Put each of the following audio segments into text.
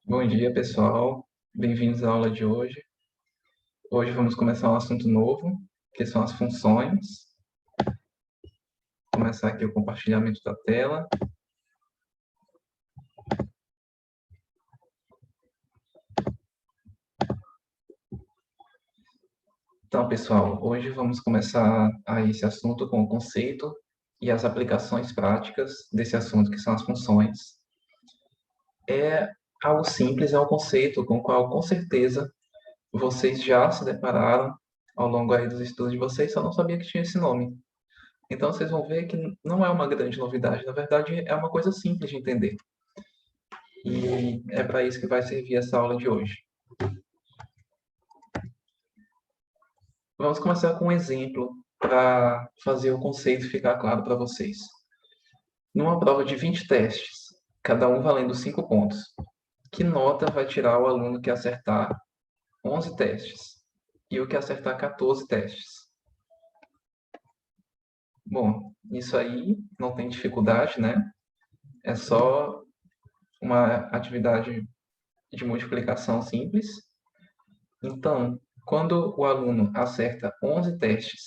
Bom dia, pessoal. Bem-vindos à aula de hoje. Hoje vamos começar um assunto novo, que são as funções. Vou começar aqui o compartilhamento da tela. Então, pessoal, hoje vamos começar esse assunto com o conceito e as aplicações práticas desse assunto, que são as funções. É algo simples, é um conceito com o qual, com certeza, vocês já se depararam ao longo aí dos estudos de vocês, só não sabia que tinha esse nome. Então, vocês vão ver que não é uma grande novidade. Na verdade, é uma coisa simples de entender. E é para isso que vai servir essa aula de hoje. Vamos começar com um exemplo para fazer o conceito ficar claro para vocês. Numa prova de 20 testes, cada um valendo 5 pontos, que nota vai tirar o aluno que acertar 11 testes e o que acertar 14 testes? Bom, isso aí não tem dificuldade, né? É só uma atividade de multiplicação simples. Então, quando o aluno acerta 11 testes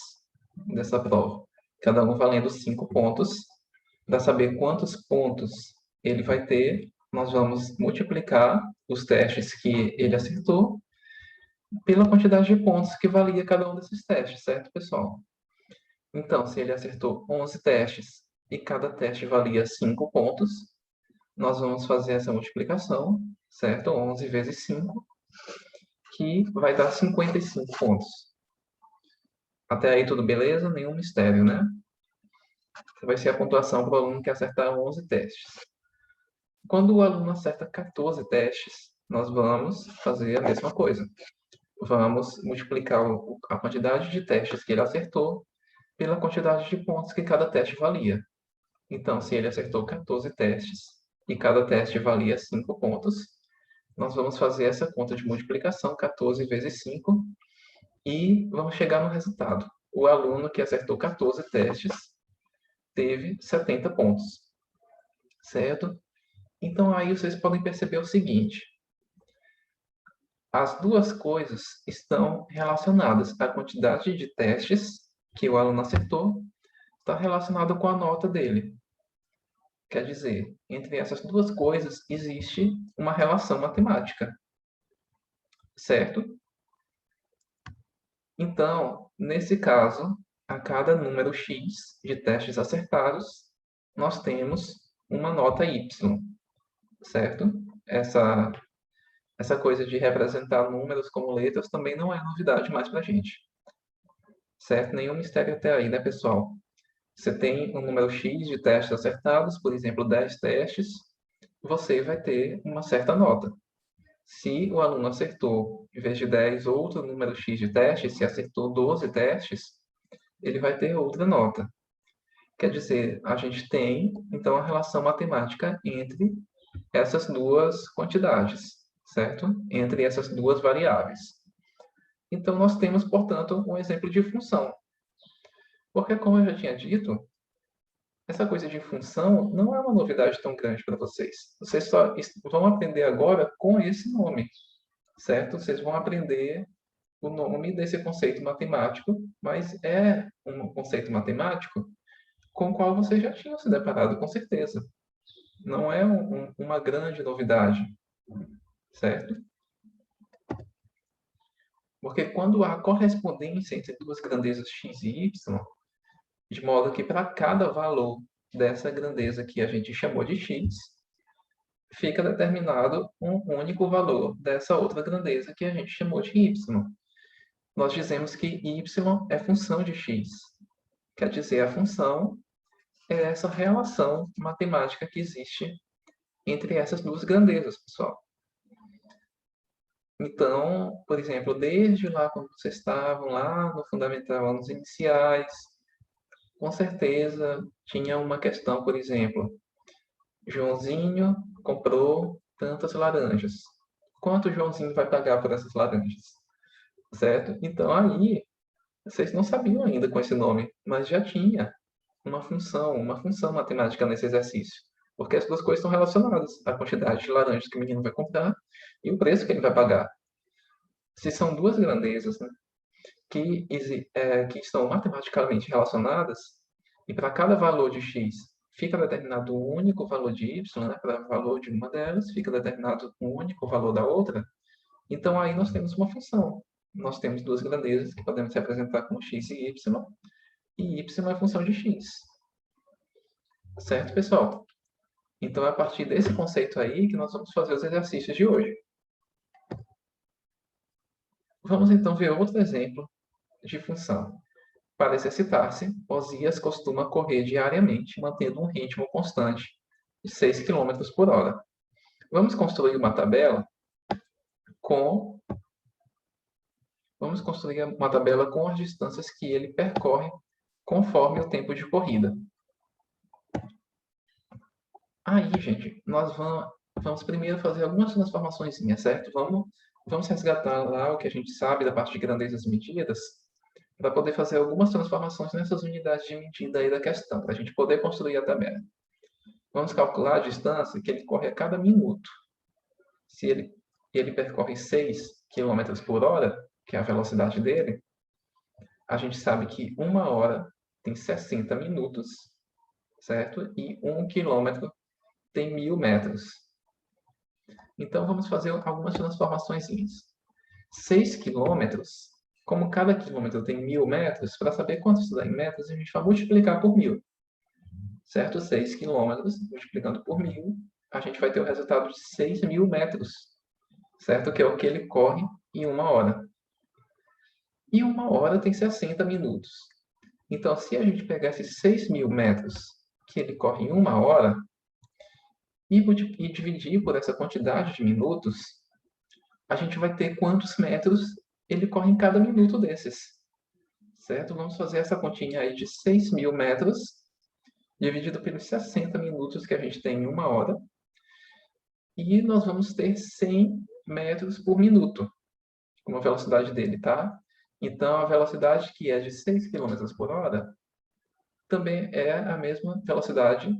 dessa prova, cada um valendo 5 pontos, para saber quantos pontos ele vai ter, nós vamos multiplicar os testes que ele acertou pela quantidade de pontos que valia cada um desses testes, certo, pessoal? Então, se ele acertou 11 testes e cada teste valia 5 pontos, nós vamos fazer essa multiplicação, certo? 11 vezes 5, que vai dar 55 pontos. Até aí tudo beleza? Nenhum mistério, né? Essa vai ser a pontuação para o aluno que acertar 11 testes. Quando o aluno acerta 14 testes, nós vamos fazer a mesma coisa. Vamos multiplicar a quantidade de testes que ele acertou pela quantidade de pontos que cada teste valia. Então, se ele acertou 14 testes e cada teste valia 5 pontos, nós vamos fazer essa conta de multiplicação, 14 vezes 5, e vamos chegar no resultado. O aluno que acertou 14 testes teve 70 pontos, certo? Então, aí vocês podem perceber o seguinte: as duas coisas estão relacionadas. A quantidade de testes que o aluno acertou está relacionada com a nota dele. Quer dizer, entre essas duas coisas existe uma relação matemática, certo? Então, nesse caso, a cada número x de testes acertados, nós temos uma nota y, certo? Essa coisa de representar números como letras também não é novidade mais para a gente, certo? Nenhum mistério até aí, né, pessoal? Você tem um número x de testes acertados, por exemplo, 10 testes, você vai ter uma certa nota. Se o aluno acertou, em vez de 10, outro número x de testes, se acertou 12 testes, ele vai ter outra nota. Quer dizer, a gente tem, então, a relação matemática entre essas duas quantidades, certo? Entre essas duas variáveis. Então, nós temos, portanto, um exemplo de função. Porque, como eu já tinha dito, essa coisa de função não é uma novidade tão grande para vocês. Vocês só vão aprender agora com esse nome, certo? Vocês vão aprender o nome desse conceito matemático, mas é um conceito matemático com o qual vocês já tinham se deparado, com certeza. Não é uma grande novidade, certo? Porque quando há correspondência entre duas grandezas x e y, de modo que para cada valor dessa grandeza que a gente chamou de x, fica determinado um único valor dessa outra grandeza que a gente chamou de y. Nós dizemos que y é função de x. Quer dizer, a função é essa relação matemática que existe entre essas duas grandezas, pessoal. Então, por exemplo, desde lá quando vocês estavam lá no fundamental, anos iniciais, com certeza tinha uma questão, por exemplo, Joãozinho comprou tantas laranjas. Quanto o Joãozinho vai pagar por essas laranjas? Certo? Então aí, vocês não sabiam ainda com esse nome, mas já tinha uma função matemática nesse exercício. Porque as duas coisas estão relacionadas, a quantidade de laranjas que o menino vai comprar e o preço que ele vai pagar. Se são duas grandezas, né, que estão matematicamente relacionadas, e para cada valor de x fica determinado um único valor de y, né, para o valor de uma delas, fica determinado um único valor da outra, então aí nós temos uma função. Nós temos duas grandezas que podemos representar como x e y é a função de x. Certo, pessoal? Então, é a partir desse conceito aí que nós vamos fazer os exercícios de hoje. Vamos, então, ver outro exemplo de função. Para exercitar-se, Osias costuma correr diariamente, mantendo um ritmo constante de 6 km por hora. Vamos construir uma tabela com as distâncias que ele percorre conforme o tempo de corrida. Aí, gente, nós vamos primeiro fazer algumas transformações, certo? Vamos resgatar lá o que a gente sabe da parte de grandezas e medidas, para poder fazer algumas transformações nessas unidades de medida aí da questão, para a gente poder construir a tabela. Vamos calcular a distância que ele corre a cada minuto. Se ele percorre 6 km por hora, que é a velocidade dele, a gente sabe que 1 hora tem 60 minutos, certo? E 1 quilômetro tem 1000 metros. Então, vamos fazer algumas transformações. 6 quilômetros, como cada quilômetro tem 1000 metros, para saber quanto isso dá em metros, a gente vai multiplicar por 1000. Certo? 6 quilômetros, multiplicando por 1000, a gente vai ter o resultado de 6.000 metros. Certo? Que é o que ele corre em 1 hora. E 1 hora tem 60 minutos. Então, se a gente pegar esses 6.000 metros que ele corre em 1 hora, e dividir por essa quantidade de minutos, a gente vai ter quantos metros ele corre em cada minuto desses. Certo? Vamos fazer essa continha aí de 6.000 metros, dividido pelos 60 minutos que a gente tem em 1 hora. E nós vamos ter 100 metros por minuto, como a velocidade dele, tá? Então, a velocidade que é de 6 km por hora também é a mesma velocidade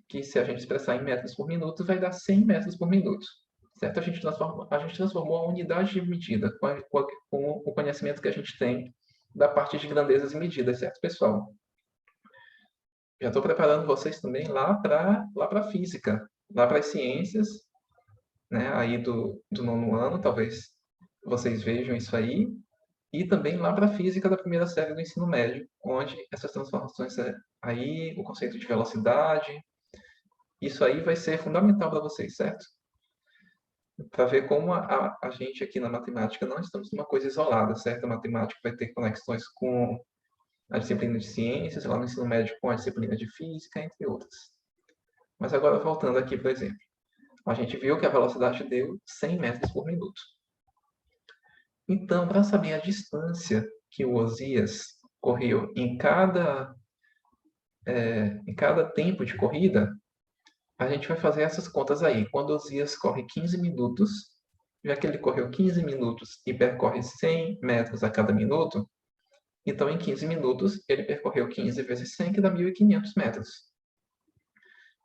que, se a gente expressar em metros por minuto, vai dar 100 metros por minuto. Certo? A gente transformou a unidade de medida com o conhecimento que a gente tem da parte de grandezas e medidas, certo, pessoal? Já estou preparando vocês também lá para a física, lá para as ciências, né, aí do 9º ano, talvez vocês vejam isso aí, e também lá para a física da primeira série do ensino médio, onde essas transformações aí, o conceito de velocidade, isso aí vai ser fundamental para vocês, certo? Para ver como a gente aqui na matemática não estamos numa coisa isolada, certo? A matemática vai ter conexões com a disciplina de ciências, lá no ensino médio com a disciplina de física, entre outras. Mas agora, voltando aqui, por exemplo, a gente viu que a velocidade deu 100 metros por minuto. Então, para saber a distância que o Osias correu em cada tempo de corrida, a gente vai fazer essas contas aí. Quando o Osias corre 15 minutos, já que ele correu 15 minutos e percorre 100 metros a cada minuto, então em 15 minutos ele percorreu 15 vezes 100, que dá 1.500 metros.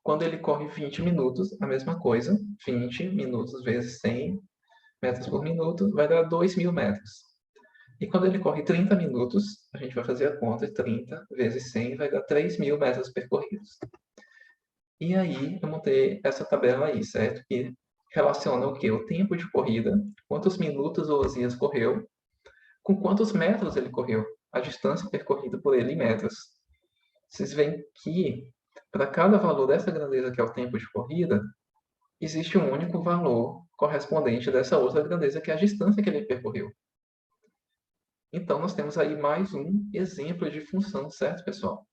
Quando ele corre 20 minutos, a mesma coisa, 20 minutos vezes 100 metros por minuto, vai dar 2.000 metros. E quando ele corre 30 minutos, a gente vai fazer a conta, 30 vezes 100 vai dar 3.000 metros percorridos. E aí, eu montei essa tabela aí, certo? Que relaciona o quê? O tempo de corrida, quantos minutos o Osias correu, com quantos metros ele correu, a distância percorrida por ele em metros. Vocês veem que, para cada valor dessa grandeza, que é o tempo de corrida, existe um único valor correspondente dessa outra grandeza, que é a distância que ele percorreu. Então, nós temos aí mais um exemplo de função, certo, pessoal?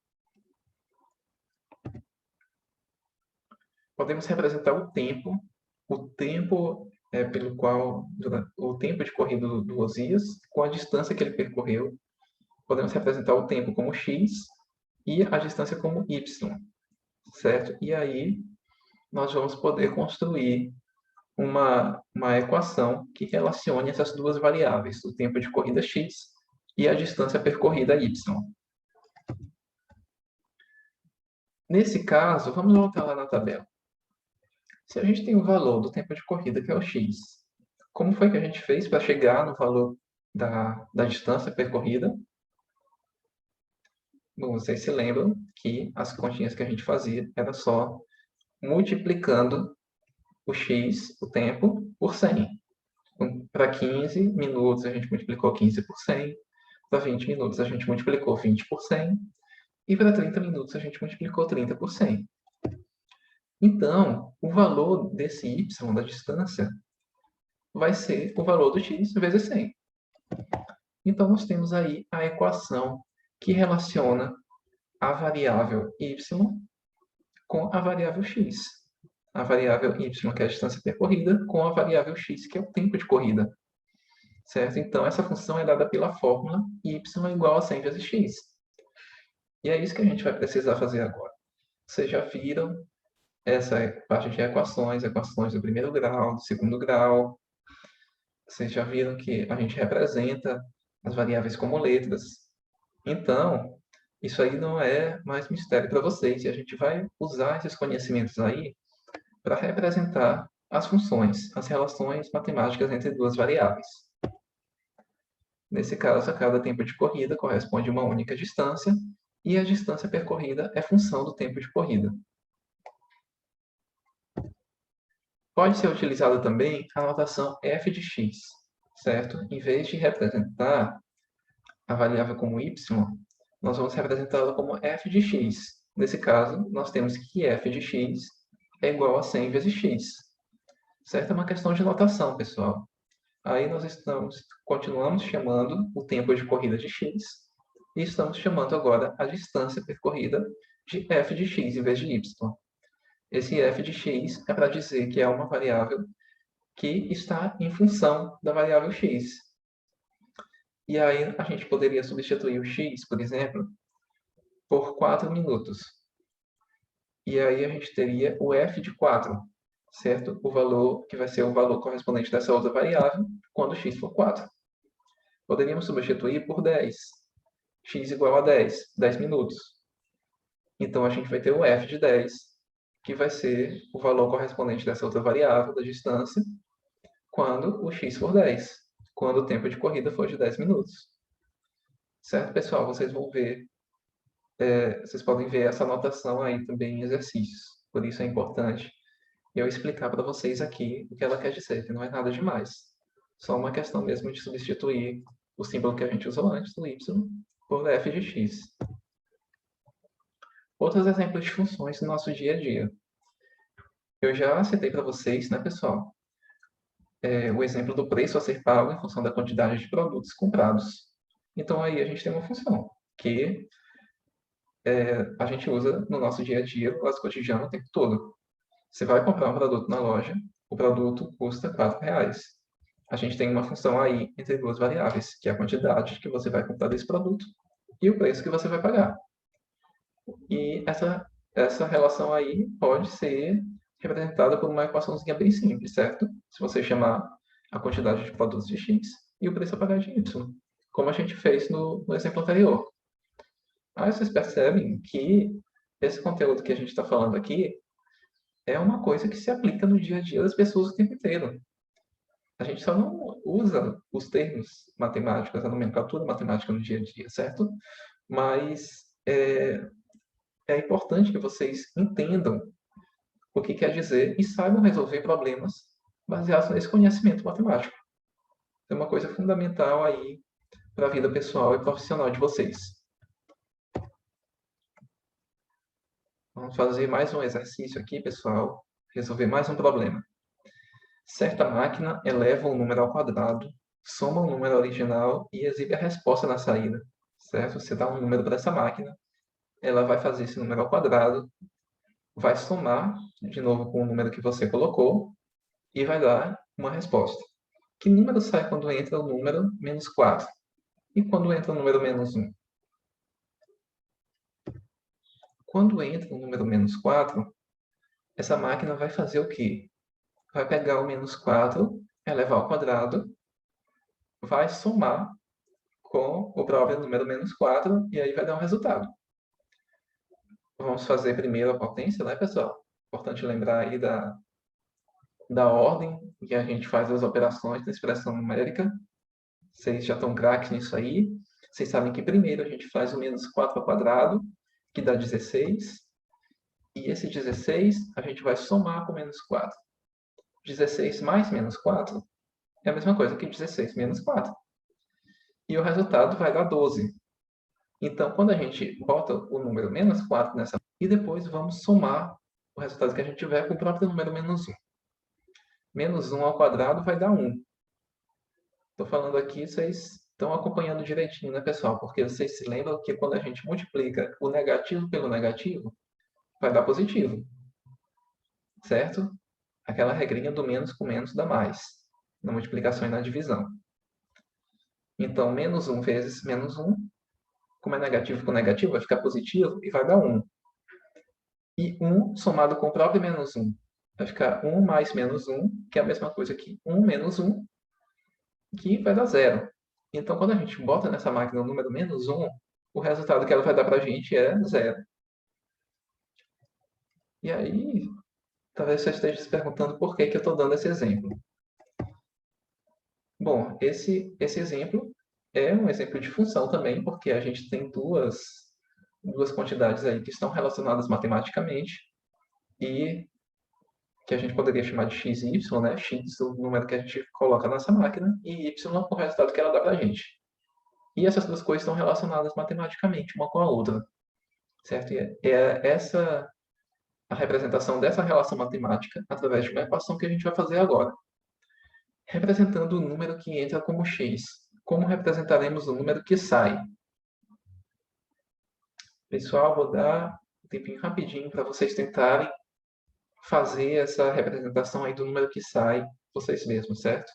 Podemos representar o tempo pelo qual, o tempo de corrida do Osias, com a distância que ele percorreu. Podemos representar o tempo como x e a distância como y, certo? E aí, nós vamos poder construir uma equação que relacione essas duas variáveis, o tempo de corrida x e a distância percorrida y. Nesse caso, vamos voltar lá na tabela. Se a gente tem o valor do tempo de corrida, que é o x, como foi que a gente fez para chegar no valor da distância percorrida? Bom, vocês se lembram que as continhas que a gente fazia era só multiplicando o x, o tempo, por 100. Para 15 minutos, a gente multiplicou 15 por 100. Para 20 minutos, a gente multiplicou 20 por 100. E para 30 minutos, a gente multiplicou 30 por 100. Então, o valor desse y da distância vai ser o valor do x vezes 100. Então, nós temos aí a equação que relaciona a variável y com a variável x. A variável y, que é a distância percorrida, com a variável x, que é o tempo de corrida. Certo? Então, essa função é dada pela fórmula y igual a 100 vezes x. E é isso que a gente vai precisar fazer agora. Vocês já viram essa parte de equações do primeiro grau, do segundo grau. Vocês já viram que a gente representa as variáveis como letras. Então, isso aí não é mais mistério para vocês. E a gente vai usar esses conhecimentos aí para representar as funções, as relações matemáticas entre duas variáveis. Nesse caso, a cada tempo de corrida corresponde a uma única distância, e a distância percorrida é função do tempo de corrida. Pode ser utilizada também a notação f de x, certo? Em vez de representar a variável como y, nós vamos representá-la como f de x. Nesse caso, nós temos que f de x é igual a 100 vezes x. Certo? É uma questão de notação, pessoal. Aí nós continuamos chamando o tempo de corrida de x, e estamos chamando agora a distância percorrida de f de x em vez de y. Esse f de x é para dizer que é uma variável que está em função da variável x. E aí a gente poderia substituir o x, por exemplo, por 4 minutos. E aí a gente teria o f de 4, certo? O valor que vai ser o valor correspondente dessa outra variável quando x for 4. Poderíamos substituir por 10. X igual a 10 minutos. Então, a gente vai ter o f de 10, que vai ser o valor correspondente dessa outra variável, da distância, quando o x for 10, quando o tempo de corrida for de 10 minutos. Certo, pessoal? Vocês vão ver, vocês podem ver essa anotação aí também em exercícios. Por isso é importante eu explicar para vocês aqui o que ela quer dizer, que não é nada demais. Só uma questão mesmo de substituir o símbolo que a gente usou antes, do y, por f de x. Outros exemplos de funções no nosso dia a dia. Eu já citei para vocês, né, pessoal, o exemplo do preço a ser pago em função da quantidade de produtos comprados. Então, aí a gente tem uma função que a gente usa no nosso dia a dia, no nosso cotidiano, o tempo todo. Você vai comprar um produto na loja, o produto custa R$4. A gente tem uma função aí entre duas variáveis, que é a quantidade que você vai comprar desse produto e o preço que você vai pagar. E essa relação aí pode ser representada por uma equaçãozinha bem simples, certo? Se você chamar a quantidade de produtos de x e o preço a pagar de y, como a gente fez no exemplo anterior. Aí vocês percebem que esse conteúdo que a gente está falando aqui é uma coisa que se aplica no dia a dia das pessoas o tempo inteiro. A gente só não usa os termos matemáticos, a nomenclatura matemática no dia a dia, certo? Mas é importante que vocês entendam o que quer dizer e saibam resolver problemas baseados nesse conhecimento matemático. É uma coisa fundamental aí para a vida pessoal e profissional de vocês. Vamos fazer mais um exercício aqui, pessoal. Resolver mais um problema. Certa máquina eleva um número ao quadrado, soma o número original e exibe a resposta na saída. Certo? Você dá um número para essa máquina, ela vai fazer esse número ao quadrado, vai somar de novo com o número que você colocou e vai dar uma resposta. Que número sai quando entra o número menos 4? E quando entra o número menos 1? Quando entra o número menos 4, essa máquina vai fazer o quê? Vai pegar o menos 4, elevar ao quadrado, vai somar com o próprio número menos 4 e aí vai dar um resultado. vamos fazer primeiro a potência, né, pessoal? Importante lembrar aí da ordem que a gente faz as operações da expressão numérica. Vocês já estão craques nisso aí. Vocês sabem que primeiro a gente faz o menos 4 ao quadrado, que dá 16. E esse 16 a gente vai somar com menos 4. 16 mais menos 4 é a mesma coisa que 16 menos 4. E o resultado vai dar 12. Então, quando a gente bota o número menos 4 nessa, e depois vamos somar o resultado que a gente tiver com o próprio número menos 1. Menos 1 ao quadrado vai dar 1. Estou falando aqui, vocês estão acompanhando direitinho, né, pessoal? Porque vocês se lembram que quando a gente multiplica o negativo pelo negativo, vai dar positivo, certo? Aquela regrinha do menos com menos dá mais, na multiplicação e na divisão. Então, menos 1 vezes menos 1, como é negativo com negativo, vai ficar positivo e vai dar 1. E 1 somado com o próprio menos 1 vai ficar 1 mais menos 1, que é a mesma coisa que 1 menos 1, que vai dar 0. Então, quando a gente bota nessa máquina o número menos 1, o resultado que ela vai dar para a gente é 0. E aí, talvez você esteja se perguntando por que eu estou dando esse exemplo. Bom, esse exemplo é um exemplo de função também, porque a gente tem duas quantidades aí que estão relacionadas matematicamente e que a gente poderia chamar de x e y, né? X, o número que a gente coloca nessa máquina, e y, o resultado que ela dá para a gente. E essas duas coisas estão relacionadas matematicamente uma com a outra, certo? E é essa a representação dessa relação matemática através de uma equação que a gente vai fazer agora. Representando o número que entra como x. Como representaremos o número que sai? Pessoal, vou dar um tempinho rapidinho para vocês tentarem fazer essa representação aí do número que sai vocês mesmos, certo?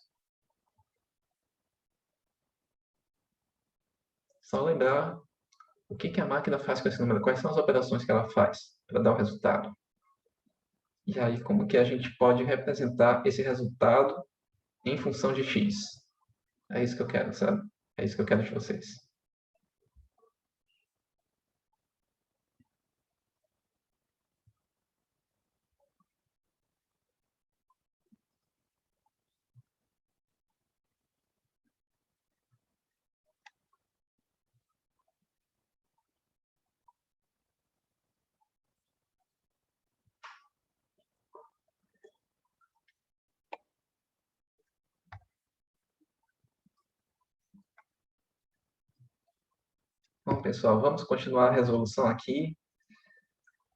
Só lembrar o que a máquina faz com esse número, quais são as operações que ela faz para dar o resultado. E aí, como que a gente pode representar esse resultado em função de x? É isso que eu quero, sabe? É isso que eu quero de vocês. Bom, pessoal, vamos continuar a resolução aqui.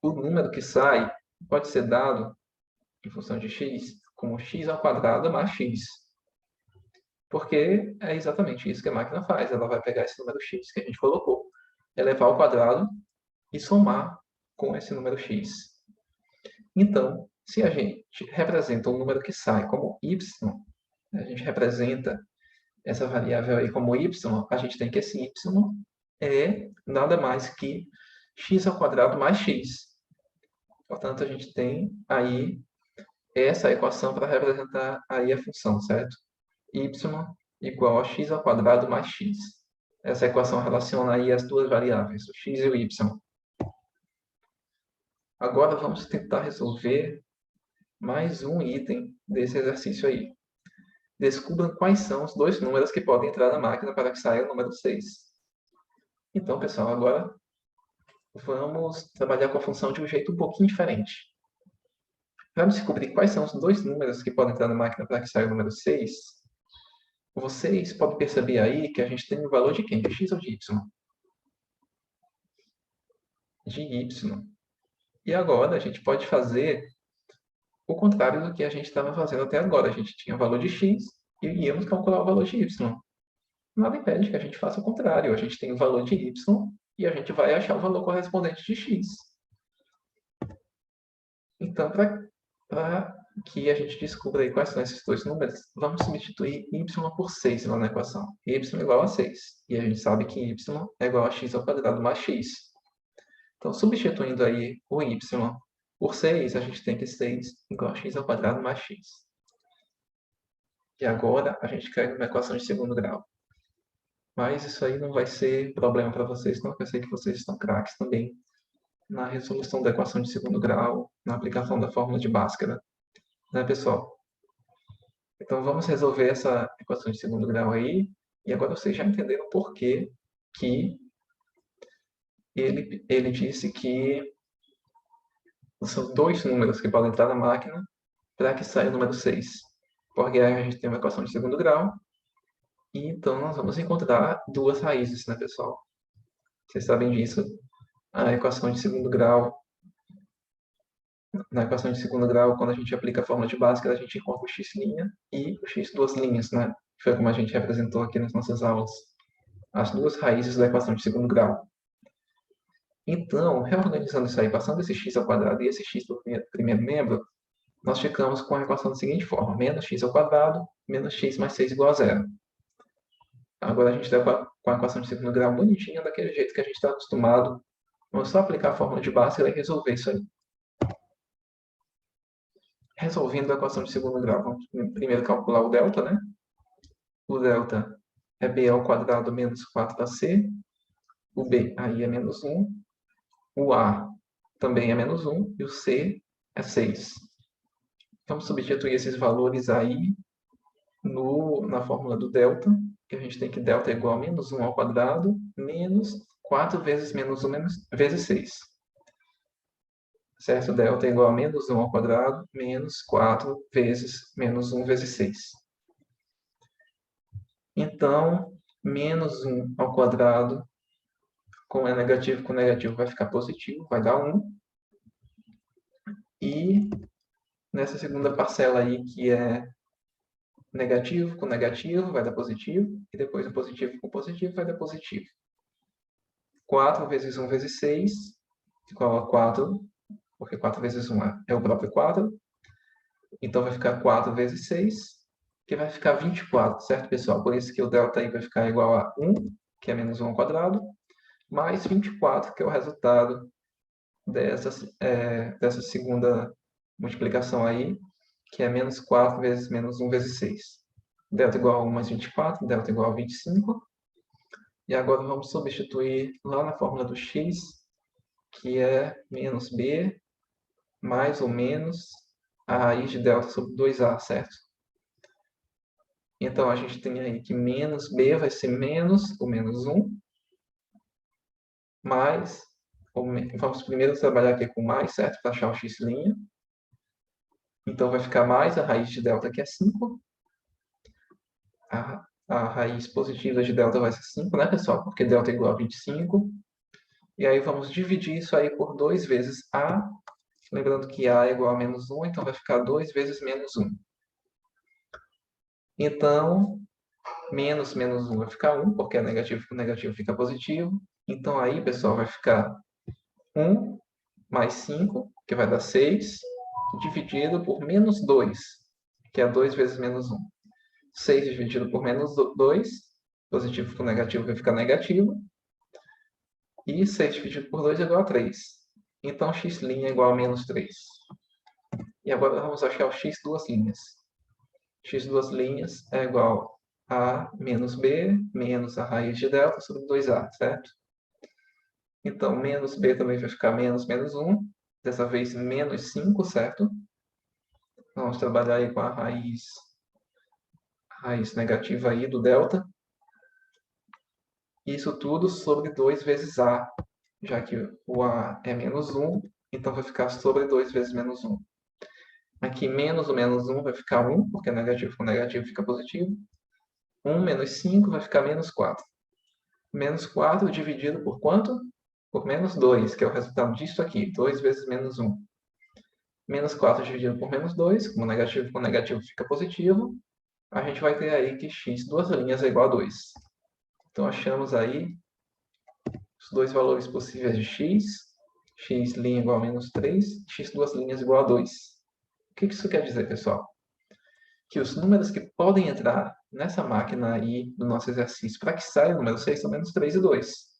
O número que sai pode ser dado em função de x como x ao quadrado mais x. Porque é exatamente isso que a máquina faz. Ela vai pegar esse número x que a gente colocou, elevar ao quadrado e somar com esse número x. Então, se a gente representa um número que sai como y, a gente representa essa variável aí como y, a gente tem que esse y é nada mais que x ao quadrado mais x. Portanto, a gente tem aí essa equação para representar aí a função, certo? Y igual a x ao quadrado mais x. Essa equação relaciona aí as duas variáveis, o x e o y. Agora vamos tentar resolver mais um item desse exercício aí. Descubra quais são os dois números que podem entrar na máquina para que saia o número 6. Então, pessoal, agora vamos trabalhar com a função de um jeito um pouquinho diferente. Vamos descobrir quais são os dois números que podem entrar na máquina para que saia o número 6. Vocês podem perceber aí que a gente tem o valor de quem? De x ou de y? De y. E agora a gente pode fazer o contrário do que a gente estava fazendo até agora. A gente tinha o valor de x e íamos calcular o valor de y. Nada impede que a gente faça o contrário. A gente tem o valor de y e a gente vai achar o valor correspondente de x. Então, para que a gente descubra aí quais são esses dois números, vamos substituir y por 6 lá na equação. Y igual a 6. E a gente sabe que y é igual a x ao quadrado mais x. Então, substituindo aí o y por 6, a gente tem que 6 igual a x ao quadrado mais x. E agora a gente cai numa equação de segundo grau. Mas isso aí não vai ser problema para vocês, não, porque eu sei que vocês estão craques também na resolução da equação de segundo grau, na aplicação da fórmula de Bhaskara, né, pessoal? Então, vamos resolver essa equação de segundo grau aí, e agora vocês já entenderam por que ele disse que são dois números que podem entrar na máquina para que saia o número 6. Porque aí a gente tem uma equação de segundo grau, e então nós vamos encontrar duas raízes, né, pessoal? Vocês sabem disso. A equação de segundo grau, na equação de segundo grau, quando a gente aplica a fórmula de Bhaskara, a gente encontra o x' e o x duas linhas, né? Foi como a gente representou aqui nas nossas aulas. As duas raízes da equação de segundo grau. Então, reorganizando isso aí, passando esse x ao quadrado e esse x do primeiro membro, nós ficamos com a equação da seguinte forma: menos x ao quadrado, menos x mais 6 igual a zero. Agora a gente está com a equação de segundo grau bonitinha, daquele jeito que a gente está acostumado. Vamos só aplicar a fórmula de Bhaskara e resolver isso aí. Resolvendo a equação de segundo grau, vamos primeiro calcular o delta, né? O delta é b ao quadrado menos 4ac. O b aí é menos 1. O a também é menos 1. E o c é 6. Vamos substituir esses valores aí na fórmula do delta, que a gente tem que delta é igual a menos 1 ao quadrado, menos 4 vezes menos 1 vezes 6. Certo? Delta é igual a menos 1 ao quadrado, menos 4 vezes menos 1 vezes 6. Então, menos 1 ao quadrado, como é negativo com negativo, vai ficar positivo, vai dar 1. E nessa segunda parcela aí, que é negativo com negativo, vai dar positivo. E depois o positivo com positivo, vai dar positivo. 4 vezes 1 vezes 6, igual a 4, porque 4 vezes 1 é o próprio 4. Então, vai ficar 4 vezes 6, que vai ficar 24, certo, pessoal? Por isso que o delta aí vai ficar igual a 1, que é menos 1 ao quadrado, mais 24, que é o resultado dessa segunda multiplicação aí, que é menos 4 vezes menos 1 vezes 6. Delta igual a 1 mais 24, delta igual a 25. E agora vamos substituir lá na fórmula do x, que é menos b mais ou menos a raiz de delta sobre 2a, certo? Então, a gente tem aí que menos b vai ser menos o menos 1, mais, vamos primeiro trabalhar aqui com mais, certo? Para achar o x'. Então, vai ficar mais a raiz de delta, que é 5. A raiz positiva de delta vai ser 5, né, pessoal? Porque delta é igual a 25. E aí, vamos dividir isso aí por 2 vezes a. Lembrando que a é igual a menos 1, então vai ficar 2 vezes menos 1. Então, menos menos 1 vai ficar 1, porque é negativo com negativo fica positivo. Então, aí, pessoal, vai ficar 1 mais 5, que vai dar 6, dividido por menos 2, que é 2 vezes menos 1. 6 dividido por menos 2, positivo com negativo vai ficar negativo. E 6 dividido por 2 é igual a 3. Então, x' é igual a menos 3. E agora vamos achar o x duas linhas. X duas linhas é igual a menos b menos a raiz de delta sobre 2a, certo? Então, menos b também vai ficar menos menos 1. Dessa vez, menos 5, certo? Vamos trabalhar aí com a raiz negativa aí do delta. Isso tudo sobre 2 vezes a, já que o a é menos 1, então vai ficar sobre 2 vezes menos 1. Aqui, menos o menos 1 vai ficar 1, porque negativo com negativo fica positivo. 1 menos 5 vai ficar menos 4. Menos 4 dividido por quanto? Por menos 2, que é o resultado disso aqui, 2 vezes menos 1. Menos 4 dividido por menos 2, como negativo com negativo fica positivo, a gente vai ter aí que x duas linhas é igual a 2. Então, achamos aí os dois valores possíveis de x, x' igual a menos 3, x duas linhas igual a 2. O que isso quer dizer, pessoal? Que os números que podem entrar nessa máquina aí do nosso exercício para que saia o número 6 são menos 3 e 2.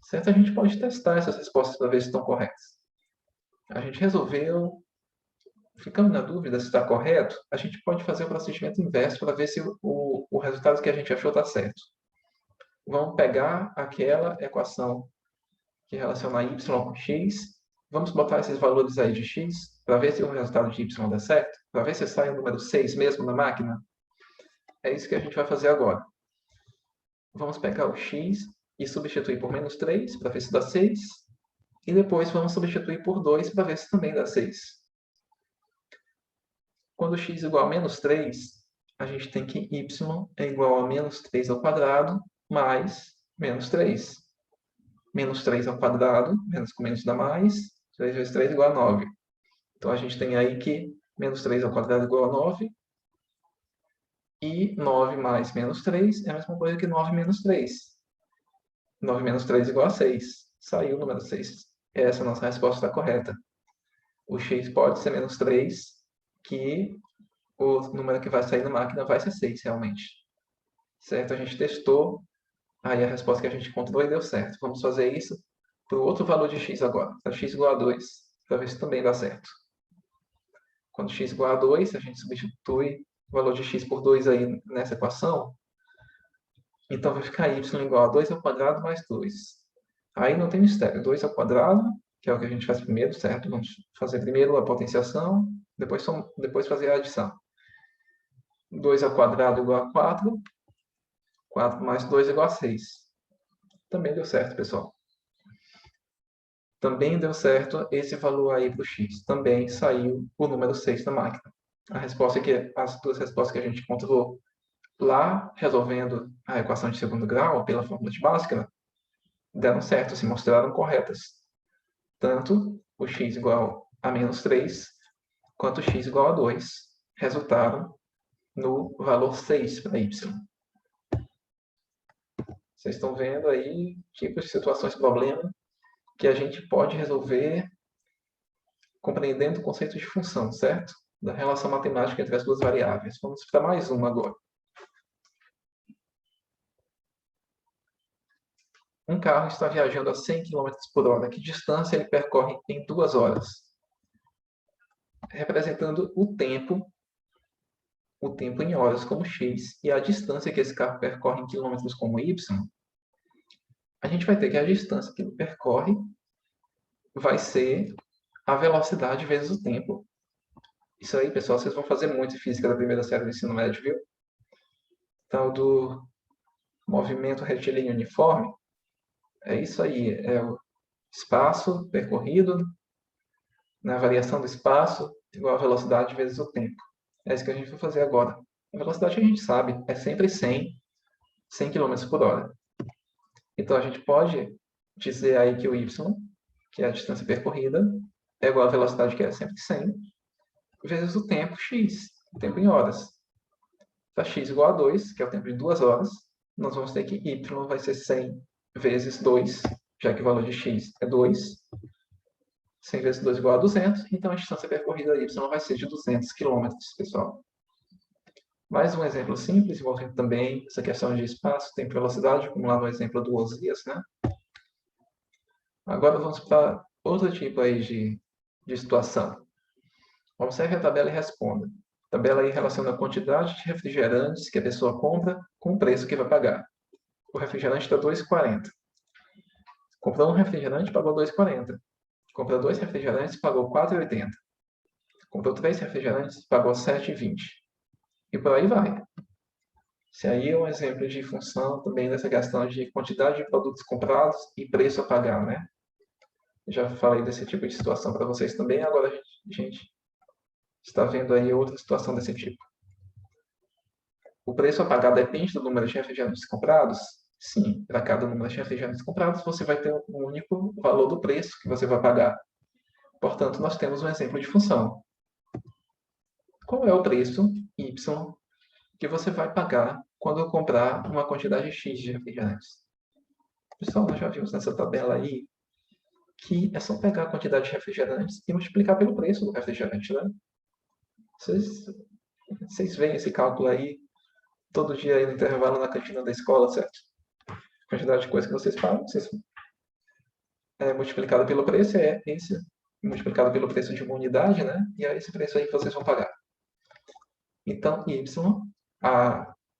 Certo? A gente pode testar essas respostas para ver se estão corretas. A gente resolveu, ficando na dúvida se está correto, a gente pode fazer o procedimento inverso para ver se o resultado que a gente achou está certo. Vamos pegar aquela equação que relaciona y com x. Vamos botar esses valores aí de x para ver se o resultado de y dá certo, para ver se sai o número 6 mesmo na máquina. É isso que a gente vai fazer agora. Vamos pegar o x e substituir por menos 3 para ver se dá 6. E depois vamos substituir por 2 para ver se também dá 6. Quando x igual a menos 3, a gente tem que y é igual a menos 3 ao quadrado mais menos 3. Menos 3 ao quadrado, menos com menos dá mais, 3 vezes 3 igual a 9. Então, a gente tem aí que menos 3 ao quadrado igual a 9. E 9 mais menos 3 é a mesma coisa que 9 menos 3. 9 menos 3 igual a 6. Saiu o número 6. Essa é a nossa resposta correta. O x pode ser menos 3, que o número que vai sair na máquina vai ser 6, realmente. Certo? A gente testou, aí a resposta que a gente encontrou e deu certo. Vamos fazer isso para o outro valor de x agora, para x igual a 2, para ver se também dá certo. Quando x igual a 2, a gente substitui o valor de x por 2 aí nessa equação. Então, vai ficar y igual a 2 ao quadrado mais 2. Aí não tem mistério. 2 ao quadrado, que é o que a gente faz primeiro, certo? Vamos fazer primeiro a potenciação, depois fazer a adição. 2 ao quadrado igual a 4. 4 mais 2 igual a 6. Também deu certo, pessoal. Também deu certo esse valor aí para o x. Também saiu o número 6 da máquina. As duas respostas que a gente encontrou lá, resolvendo a equação de segundo grau pela fórmula de Bhaskara, deram certo, se mostraram corretas. Tanto o x igual a menos 3, quanto o x igual a 2 resultaram no valor 6 para y. Vocês estão vendo aí tipos de situações, problema, que a gente pode resolver compreendendo o conceito de função, certo? Da relação matemática entre as duas variáveis. Vamos para mais uma agora. Um carro está viajando a 100 km por hora. Que distância ele percorre em 2 horas? Representando o tempo em horas como x, e a distância que esse carro percorre em quilômetros como y, a gente vai ter que a distância que ele percorre vai ser a velocidade vezes o tempo. Isso aí, pessoal, vocês vão fazer muito em física da primeira série do ensino médio, viu? Tal do movimento retilíneo uniforme. É isso aí, é o espaço percorrido, na variação do espaço, igual a velocidade vezes o tempo. É isso que a gente vai fazer agora. A velocidade que a gente sabe é sempre 100 km por hora. Então, a gente pode dizer aí que o y, que é a distância percorrida, é igual à velocidade, que é sempre 100, vezes o tempo x, o tempo em horas. Para x igual a 2, que é o tempo de 2 horas, nós vamos ter que y vai ser 100 vezes 2, já que o valor de x é 2. 100 vezes 2 igual a 200, então a distância percorrida y vai ser de 200 km, pessoal. Mais um exemplo simples, envolvendo também essa questão de espaço, tempo e velocidade, como lá no exemplo do Osias, né? Agora vamos para outro tipo aí de situação. Observe a tabela e responda. A tabela aí relaciona a quantidade de refrigerantes que a pessoa compra com o preço que vai pagar. O refrigerante está R$ 2,40. Comprou um refrigerante, pagou R$ 2,40. Comprou 2 refrigerantes, pagou R$ 4,80. Comprou 3 refrigerantes, pagou R$ 7,20. E por aí vai. Esse aí é um exemplo de função também dessa questão de quantidade de produtos comprados e preço a pagar, né? Já falei desse tipo de situação para vocês também, agora a gente está vendo aí outra situação desse tipo. O preço a pagar depende do número de refrigerantes comprados? Sim, para cada número de refrigerantes comprados, você vai ter um único valor do preço que você vai pagar. Portanto, nós temos um exemplo de função. Qual é o preço y que você vai pagar quando comprar uma quantidade x de refrigerantes? Pessoal, nós já vimos nessa tabela aí que é só pegar a quantidade de refrigerantes e multiplicar pelo preço do refrigerante, né? Vocês veem esse cálculo aí todo dia aí no intervalo na cantina da escola, certo? A quantidade de coisa que vocês pagam, multiplicado pelo preço é esse, multiplicado pelo preço de uma unidade, né? E é esse preço aí que vocês vão pagar. Então, y,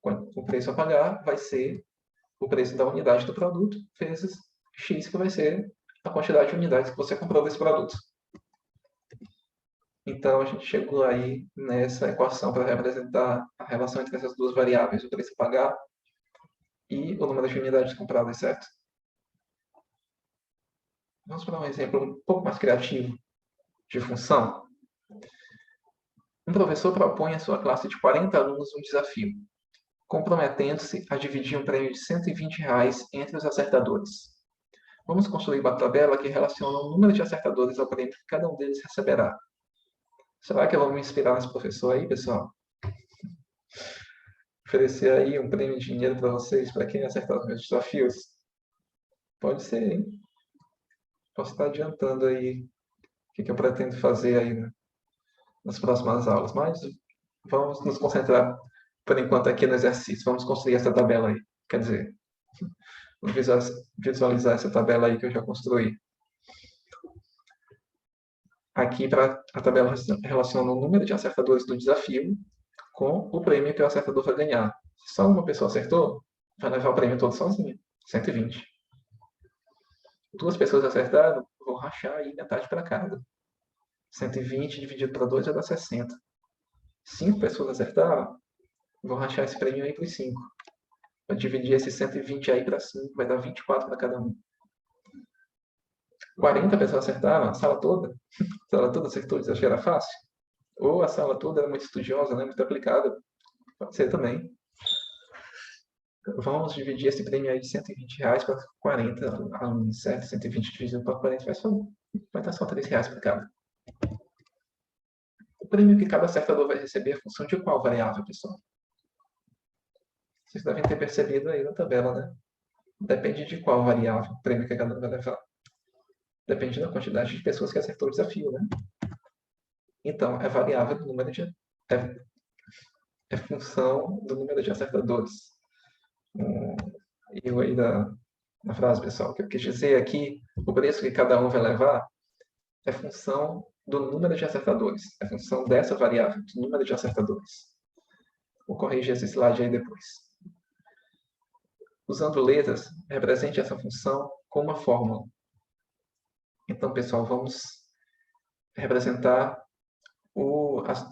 o preço a pagar vai ser o preço da unidade do produto vezes x, que vai ser a quantidade de unidades que você comprou desse produto. Então, a gente chegou aí nessa equação para representar a relação entre essas duas variáveis, o preço a pagar e o número de unidades compradas, certo? Vamos para um exemplo um pouco mais criativo de função. Um professor propõe à sua classe de 40 alunos um desafio, comprometendo-se a dividir um prêmio de R$ 120 entre os acertadores. Vamos construir uma tabela que relaciona o número de acertadores ao prêmio que cada um deles receberá. Será que eu vou me inspirar nesse professor aí, pessoal? Oferecer aí um prêmio de dinheiro para vocês, para quem acertar os meus desafios? Pode ser, hein? Posso estar adiantando aí o que eu pretendo fazer aí, né, nas próximas aulas, mas vamos nos concentrar por enquanto aqui no exercício. Vamos construir essa tabela aí. Quer dizer, vamos visualizar essa tabela aí que eu já construí. Aqui, a tabela relaciona o número de acertadores do desafio com o prêmio que o acertador vai ganhar. Se só uma pessoa acertou, vai levar o prêmio todo sozinha, 120. Duas pessoas acertaram, vou rachar aí metade para cada. 120 dividido para 2 vai dar 60. 5 pessoas acertaram, vou rachar esse prêmio aí para os 5. Vou dividir esse 120 aí para 5, vai dar 24 para cada um. 40 pessoas acertaram, a sala toda acertou, isso era fácil. Ou a sala toda era muito estudiosa, né, muito aplicada, pode ser também. Vamos dividir esse prêmio aí de R$ 120 para 40 alunos, certo? 120 dividido por 40 vai dar só R$ 3 para cada. O prêmio que cada acertador vai receber é função de qual variável, pessoal? Vocês devem ter percebido aí na tabela, né? Depende de qual variável o prêmio que cada um vai levar. Depende da quantidade de pessoas que acertou o desafio, né? Então, é variável do número de... É função do número de acertadores. Erro aí na frase, pessoal. O que eu quis dizer aqui, o preço que cada um vai levar é função do número de acertadores. É função dessa variável, do número de acertadores. Vou corrigir esse slide aí depois. Usando letras, represente essa função com uma fórmula. Então, pessoal, vamos representar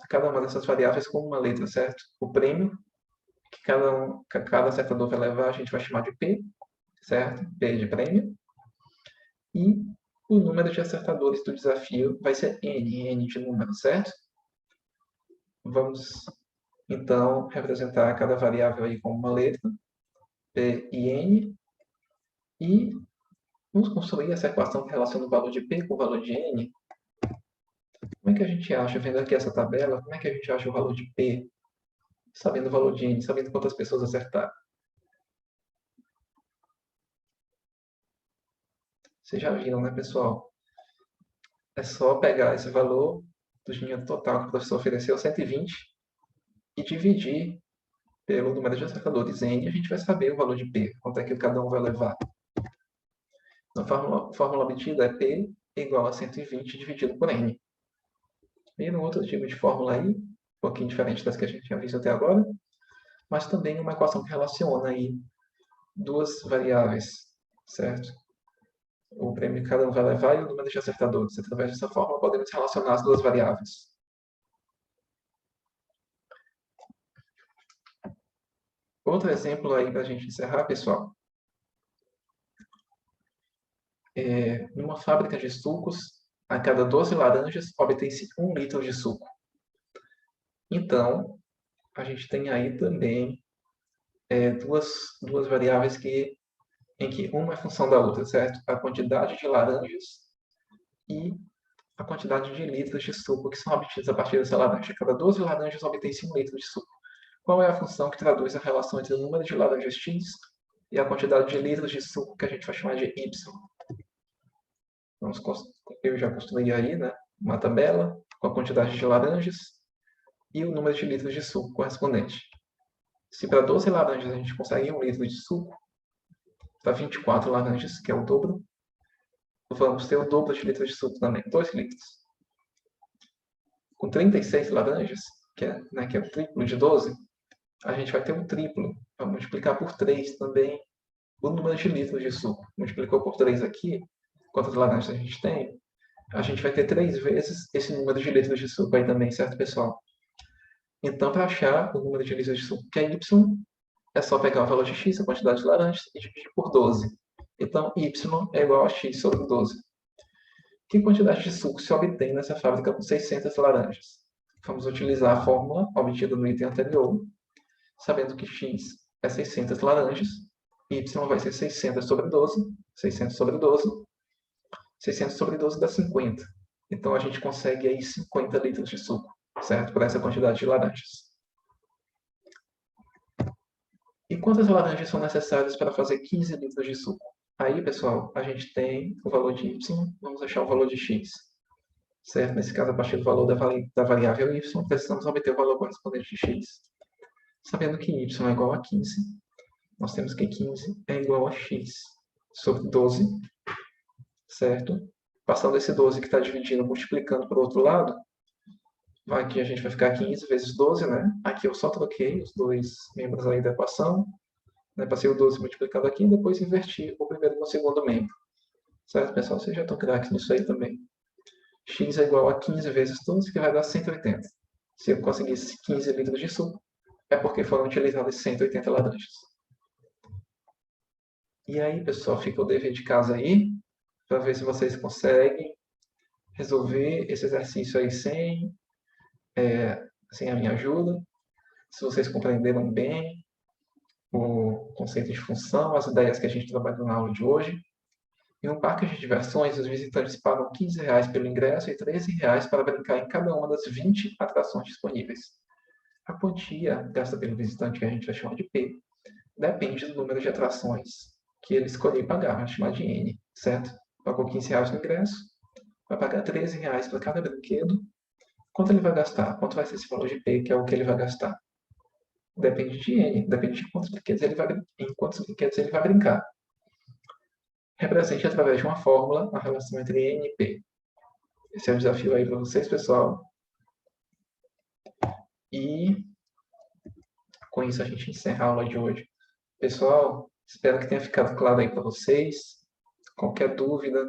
cada uma dessas variáveis com uma letra, certo? O prêmio que cada acertador vai levar, a gente vai chamar de P, certo? P de prêmio. E o número de acertadores do desafio vai ser N de número, certo? Vamos, então, representar cada variável aí com uma letra, P e N, e vamos construir essa equação que relaciona o valor de P com o valor de N. Como é que a gente acha, vendo aqui essa tabela, como é que a gente acha o valor de P, sabendo o valor de N, sabendo quantas pessoas acertaram? Vocês já viram, né, pessoal? É só pegar esse valor do dinheiro total que o professor ofereceu, 120, e dividir pelo número de acertadores N, e a gente vai saber o valor de P, quanto é que cada um vai levar. A fórmula obtida é P igual a 120 dividido por N. Viram outro tipo de fórmula aí, um pouquinho diferente das que a gente tinha visto até agora, mas também uma equação que relaciona aí duas variáveis, certo? O prêmio que cada um vai levar e o número de acertadores. Através dessa fórmula, podemos relacionar as duas variáveis. Outro exemplo aí para a gente encerrar, pessoal. Numa fábrica de sucos, a cada 12 laranjas, obtém-se 1 litro de suco. Então, a gente tem aí também duas variáveis em que uma é função da outra, certo? A quantidade de laranjas e a quantidade de litros de suco que são obtidos a partir dessa laranja. Cada 12 laranjas obtém-se 1 litro de suco. Qual é a função que traduz a relação entre o número de laranjas X e a quantidade de litros de suco que a gente vai chamar de Y? Eu já construí aí, né, uma tabela com a quantidade de laranjas e o número de litros de suco correspondente. Se para 12 laranjas a gente consegue 1 litro de suco, para 24 laranjas, que é o dobro, vamos ter o dobro de litros de suco também, 2 litros. Com 36 laranjas, que é o triplo de 12, a gente vai ter um triplo. Vamos multiplicar por 3 também o número de litros de suco. Multiplicou por 3 aqui, quantas laranjas a gente tem, a gente vai ter 3 vezes esse número de litros de suco aí também, certo, pessoal? Então, para achar o número de litros de suco que é y, é só pegar o valor de x, a quantidade de laranjas, e dividir por 12. Então, y é igual a x sobre 12. Que quantidade de suco se obtém nessa fábrica com 600 laranjas? Vamos utilizar a fórmula obtida no item anterior, sabendo que x é 600 laranjas, y vai ser 600 sobre 12, 600 sobre 12, 600 sobre 12 dá 50. Então, a gente consegue aí 50 litros de suco, certo? Por essa quantidade de laranjas. E quantas laranjas são necessárias para fazer 15 litros de suco? Aí, pessoal, a gente tem o valor de y, vamos achar o valor de x. Certo? Nesse caso, a partir do valor da variável y, precisamos obter o valor correspondente de x. Sabendo que y é igual a 15, nós temos que 15 é igual a x sobre 12, certo? Passando esse 12 que está dividindo, multiplicando para o outro lado, aqui a gente vai ficar 15 vezes 12, né? Aqui eu só troquei os dois membros aí da equação, né? Passei o 12 multiplicado aqui e depois inverti o primeiro e o segundo membro. Certo, pessoal? Vocês já estão craques nisso aí também. X é igual a 15 vezes 12, que vai dar 180. Se eu conseguisse 15 litros de suco, é porque foram utilizadas 180 laranjas. E aí, pessoal, fica o dever de casa aí, para ver se vocês conseguem resolver esse exercício aí sem a minha ajuda. Se vocês compreenderam bem o conceito de função, as ideias que a gente trabalhou na aula de hoje. Em um parque de diversões, os visitantes pagam R$ 15 pelo ingresso e R$ 13 para brincar em cada uma das 20 atrações disponíveis. A quantia gasta pelo visitante, que a gente vai chamar de P, depende do número de atrações que ele escolher pagar, vai chamar de N, certo? Pagou R$ 15 no ingresso, vai pagar R$ 13 para cada brinquedo. Quanto ele vai gastar? Quanto vai ser esse valor de P, que é o que ele vai gastar? Depende de N, depende de quantos brinquedos ele vai brincar. Represente através de uma fórmula a relação entre N e P. Esse é o desafio aí para vocês, pessoal. E com isso a gente encerra a aula de hoje. Pessoal, espero que tenha ficado claro aí para vocês. Qualquer dúvida,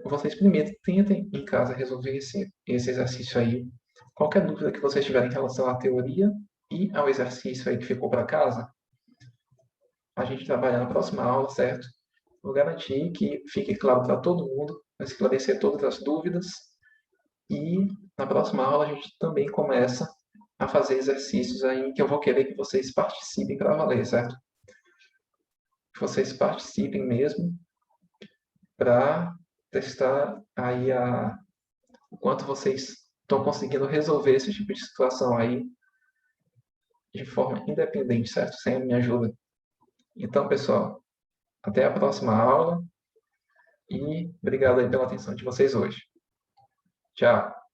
vocês primeiro tentem em casa resolver esse exercício aí. Qualquer dúvida que vocês tiverem em relação à teoria e ao exercício aí que ficou para casa, a gente trabalha na próxima aula, certo? Vou garantir que fique claro para todo mundo, esclarecer todas as dúvidas. E na próxima aula a gente também começa a fazer exercícios aí que eu vou querer que vocês participem para valer, certo? Que vocês participem mesmo para testar aí o quanto vocês estão conseguindo resolver esse tipo de situação aí de forma independente, certo? Sem a minha ajuda. Então, pessoal, até a próxima aula e obrigado aí pela atenção de vocês hoje. Tchau!